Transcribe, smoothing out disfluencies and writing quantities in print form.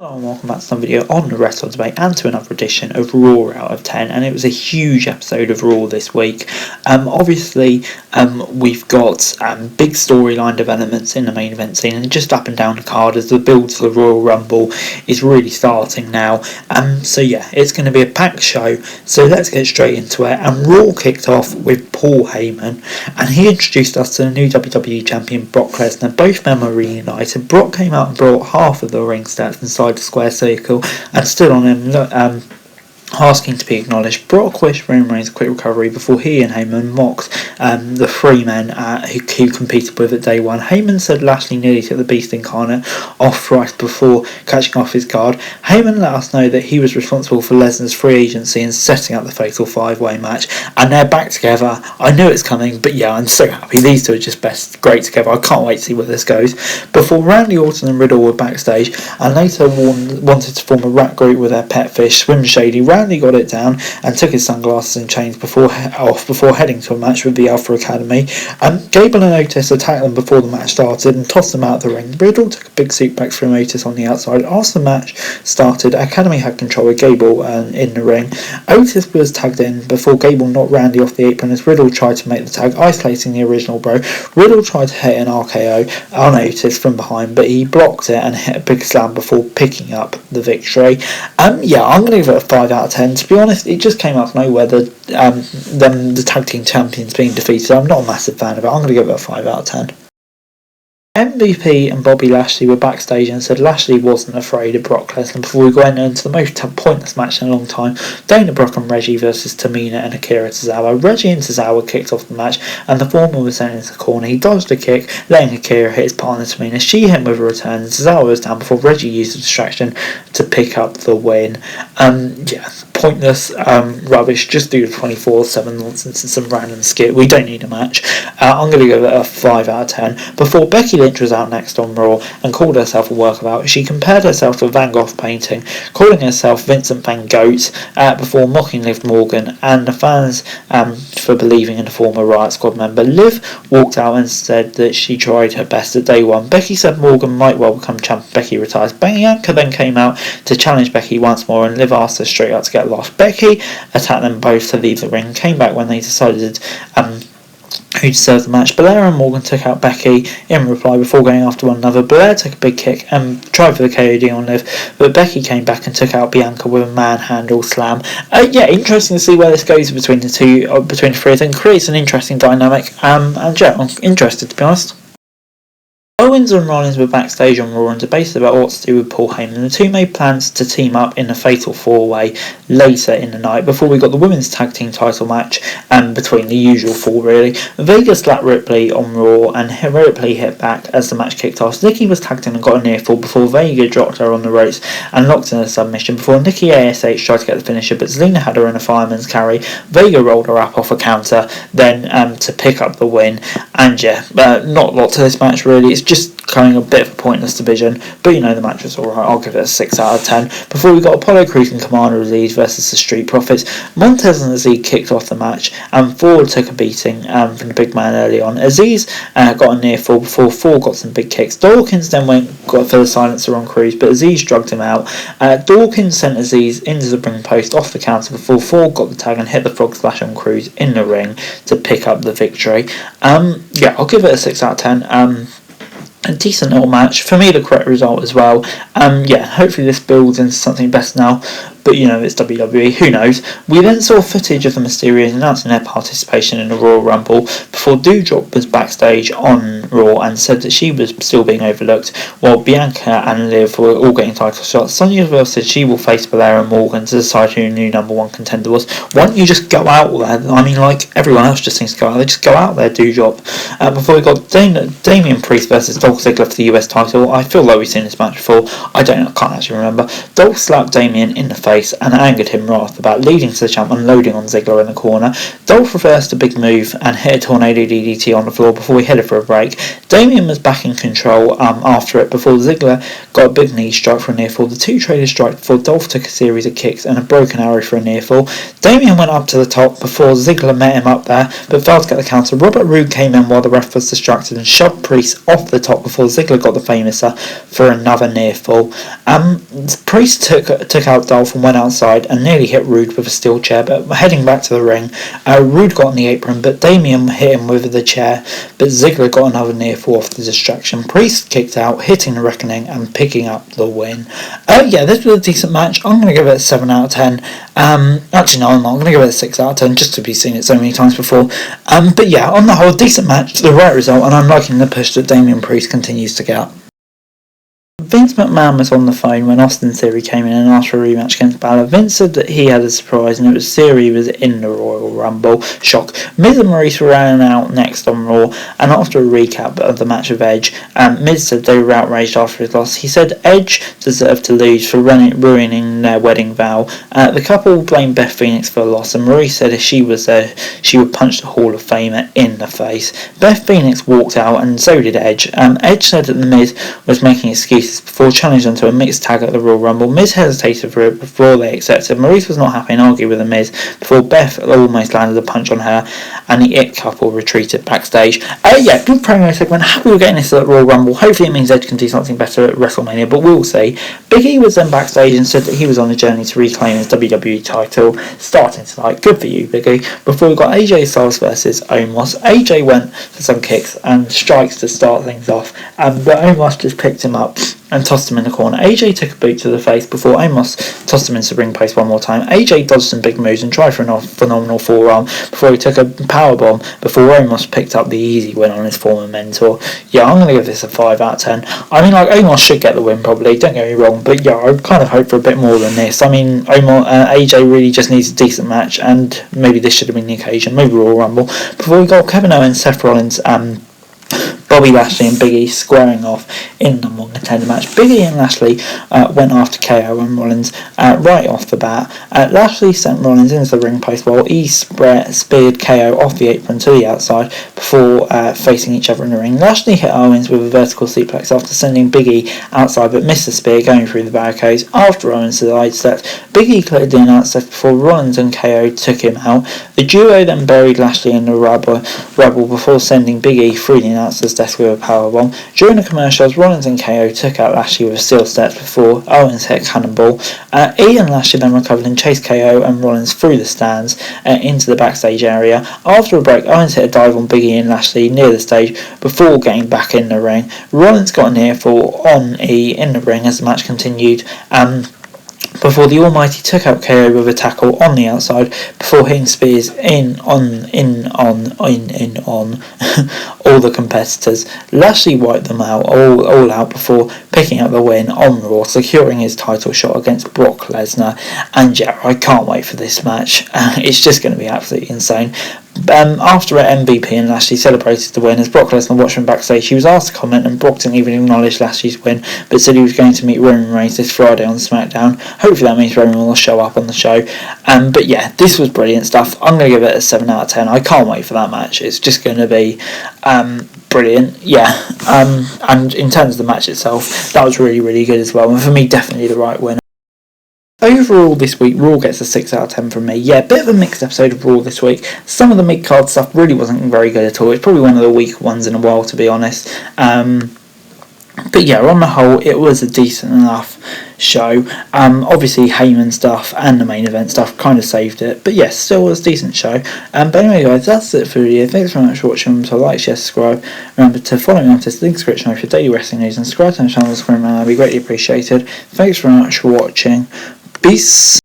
Hello and welcome back to some video on the Wrestling Debate and to another edition of Raw out of 10, and it was a huge episode of Raw this week. Obviously we've got big storyline developments in the main event scene and just up and down the card as the build to the Royal Rumble is really starting now. So yeah, it's going to be a packed show, so let's get straight into it. And Raw kicked off with Paul Heyman, and he introduced us to the new WWE Champion Brock Lesnar. Both men were reunited. Brock came out and brought half of the ring stats inside the square circle and stood on him, asking to be acknowledged. Brock wished Roman Reigns a quick recovery before he and Heyman mocked the three men who competed with at day one. Heyman said Lashley nearly took the Beast Incarnate off right before catching off his guard. Heyman let us know that he was responsible for Lesnar's free agency and setting up the Fatal 5-Way match, and they're back together. I knew it's coming, but yeah, I'm so happy. These two are just great together. I can't wait to see where this goes. Before Randy Orton and Riddle were backstage and later wanted to form a rap group with their pet fish, Swim Shady, Randy got it down and took his sunglasses and chains before heading to a match with the Alpha Academy. Gable and Otis attacked them before the match started and tossed them out of the ring. Riddle took a big suplex from Otis on the outside. As the match started, Academy had control with Gable in the ring. Otis was tagged in before Gable knocked Randy off the apron as Riddle tried to make the tag, isolating the original bro. Riddle tried to hit an RKO on Otis from behind, but he blocked it and hit a big slam before picking up the victory. Yeah, I'm going to give it a 5 out of 10. To be honest, it just came out of nowhere, the tag team champions being defeated. I'm not a massive fan of it. I'm going to give it a 5 out of 10. MVP and Bobby Lashley were backstage and said Lashley wasn't afraid of Brock Lesnar before we went into the most pointless match in a long time. Dana Brooke and Reggie versus Tamina and Akira Tozawa. Reggie and Tozawa kicked off the match and the former was sent into the corner. He dodged a kick, letting Akira hit his partner Tamina. She hit him with a return and Tozawa was down before Reggie used the distraction to pick up the win. Yeah, pointless rubbish. Just do the 24/7 nonsense and some random skit. We don't need a match. I'm going to give it a 5 out of 10. Before Becky Lynch was out next on Raw and called herself a workabout, she compared herself to a Van Gogh painting, calling herself Vincent Van Gogh before mocking Liv Morgan and the fans for believing in the former Riot Squad member. Liv walked out and said that she tried her best at day one. Becky said Morgan might well become champion. Becky retires. Bianca then came out to challenge Becky once more and Liv asked her straight out to get lost. Becky attacked them both to leave the ring, came back when they decided who deserved the match. Belair and Morgan took out Becky in reply before going after one another. Belair took a big kick and tried for the KOD on Liv, but Becky came back and took out Bianca with a manhandle slam. Yeah, interesting to see where this goes between the three of them. Creates an interesting dynamic, and yeah, I'm interested, to be honest. Owens and Rollins were backstage on Raw and debated about what to do with Paul Heyman. The two made plans to team up in a Fatal 4-Way later in the night before we got the women's tag team title match between the usual four, really. Vega slapped Ripley on Raw and Ripley hit back as the match kicked off. Nikki was tagged in and got a near fall before Vega dropped her on the ropes and locked in a submission before Nikki ASH tried to get the finisher, but Zelina had her in a fireman's carry. Vega rolled her up off a counter then to pick up the win. And yeah, not a lot to this match, really. It's just kind of a bit of a pointless division, but you know, the match was alright. I'll give it a 6 out of 10. Before we got Apollo Crews and Commander Aziz versus the Street Profits. Montez and Aziz kicked off the match and Ford took a beating from the big man early on. Aziz got a near fall before Ford got some big kicks. Dawkins then got for the silencer on Crews, but Aziz drugged him out. Dawkins sent Aziz into the ring post off the counter before Ford got the tag and hit the frog splash on Crews in the ring to pick up the victory. Yeah, I'll give it a 6 out of 10. A decent little match. For me, the correct result as well. Yeah, hopefully this builds into something better now. But you know, it's WWE, who knows. We then saw footage of the Mysterios announcing their participation in the Royal Rumble before Doudrop was backstage on Raw and said that she was still being overlooked while Bianca and Liv were all getting title shots. Sonya Deville said she will face Belair and Morgan to decide who the new number one contender was. Why don't you just go out there? I mean, like everyone else just seems to go out there. Just go out there, Doudrop. Before we got Damian Priest versus Dolph Ziggler for the US title. I feel like we've seen this match before. I can't actually remember. Dolph slapped Damian in the face and angered him wrath about leading to the champ unloading on Ziggler in the corner. Dolph reversed a big move and hit a tornado DDT on the floor before he headed for a break. Damien was back in control after it before Ziggler got a big knee strike for a near fall. The two traders strike before Dolph took a series of kicks and a broken arrow for a near fall. Damien went up to the top before Ziggler met him up there, but failed to get the counter. Robert Roode came in while the ref was distracted and shoved Priest off the top before Ziggler got the famouser for another near fall. Priest took out Dolph and went outside and nearly hit Roode with a steel chair, but heading back to the ring, Roode got on the apron, but Damien hit him with the chair, but Ziggler got another near fall off the distraction. Priest kicked out, hitting the Reckoning and picking up the win. This was a decent match. I'm going to give it a 7 out of 10. Actually, no, I'm not. I'm going to give it a 6 out of 10 just to be seen it so many times before. But yeah, on the whole, decent match, the right result, and I'm liking the push that Damien Priest continues to get. Vince McMahon was on the phone when Austin Theory came in and asked for a rematch against Balor. Vince said that he had a surprise and it was Theory was in the Royal Rumble. Shock. Miz and Maurice were out next on Raw, and after a recap of the match with Edge, Miz said they were outraged after his loss. He said Edge deserved to lose for ruining their wedding vow. The couple blamed Beth Phoenix for the loss, and Maurice said if she was there, she would punch the Hall of Famer in the face. Beth Phoenix walked out, and so did Edge. Edge said that The Miz was making excuses before challenging them to a mixed tag at the Royal Rumble. Miz hesitated for it before they accepted. Maurice was not happy and argued with The Miz before Beth almost landed a punch on her, and the It couple retreated backstage. Good promo segment. Happy we're getting this at the Royal Rumble. Hopefully it means Edge can do something better at WrestleMania, but we'll see. Big E was then backstage and said that he was on a journey to reclaim his WWE title starting tonight. Good for you, Big E. Before we got AJ Styles versus Omos. AJ went for some kicks and strikes to start things off, but Omos just picked him up and tossed him in the corner. AJ took a boot to the face before Omos tossed him into the ring post one more time. AJ dodged some big moves and tried for a phenomenal forearm before he took a powerbomb before Omos picked up the easy win on his former mentor. I'm going to give this a 5 out of 10. Omos should get the win probably, don't get me wrong, but I kind of hope for a bit more than this. AJ really just needs a decent match, and maybe this should have been the occasion, maybe Royal Rumble. Before we got Kevin Owens, Seth Rollins, Bobby Lashley and Big E squaring off in the number one contender match. Big E and Lashley went after KO and Rollins right off the bat. Lashley sent Rollins into the ring post while E speared KO off the apron to the outside before facing each other in the ring. Lashley hit Owens with a vertical suplex after sending Big E outside, but missed the spear going through the barricades. After Owens sidestepped, Big E cleared the announce desk before Rollins and KO took him out. The duo then buried Lashley in the rubble before sending Big E through the announcer's desk with a powerbomb. During the commercials, Rollins and KO took out Lashley with steel steps before Owens hit Cannonball. E and Lashley then recovered and chased KO and Rollins through the stands into the backstage area. After a break, Owens hit a dive on Big E and Lashley near the stage before getting back in the ring. Rollins got a near fall on E in the ring as the match continued. Before the Almighty took out KO with a tackle on the outside before hitting spears in on all the competitors. Lashley wiped them out all out before picking up the win on Raw, securing his title shot against Brock Lesnar. And I can't wait for this match. It's just going to be absolutely insane. After MVP and Lashley celebrated the win as Brock Lesnar watched from backstage, he was asked to comment and Brock didn't even acknowledge Lashley's win, but said he was going to meet Roman Reigns this Friday on SmackDown. Hopefully that means Roman will show up on the show. But yeah, this was brilliant stuff. I'm going to give it a 7 out of 10. I can't wait for that match. It's just going to be brilliant. And in terms of the match itself, that was really, really good as well. And for me, definitely the right winner. Overall this week, Raw gets a 6 out of 10 from me. Bit of a mixed episode of Raw this week. Some of the mid-card stuff really wasn't very good at all. It's probably one of the weaker ones in a while, to be honest. But on the whole, it was a decent enough show. Obviously, Heyman stuff and the main event stuff kind of saved it. But yes, still was a decent show. But anyway, guys, that's it for the video. Thanks very much for watching. So like, share, subscribe. Remember to follow me on this link description for daily wrestling news and subscribe to the channel. That'd be greatly appreciated. Thanks very much for watching. Peace.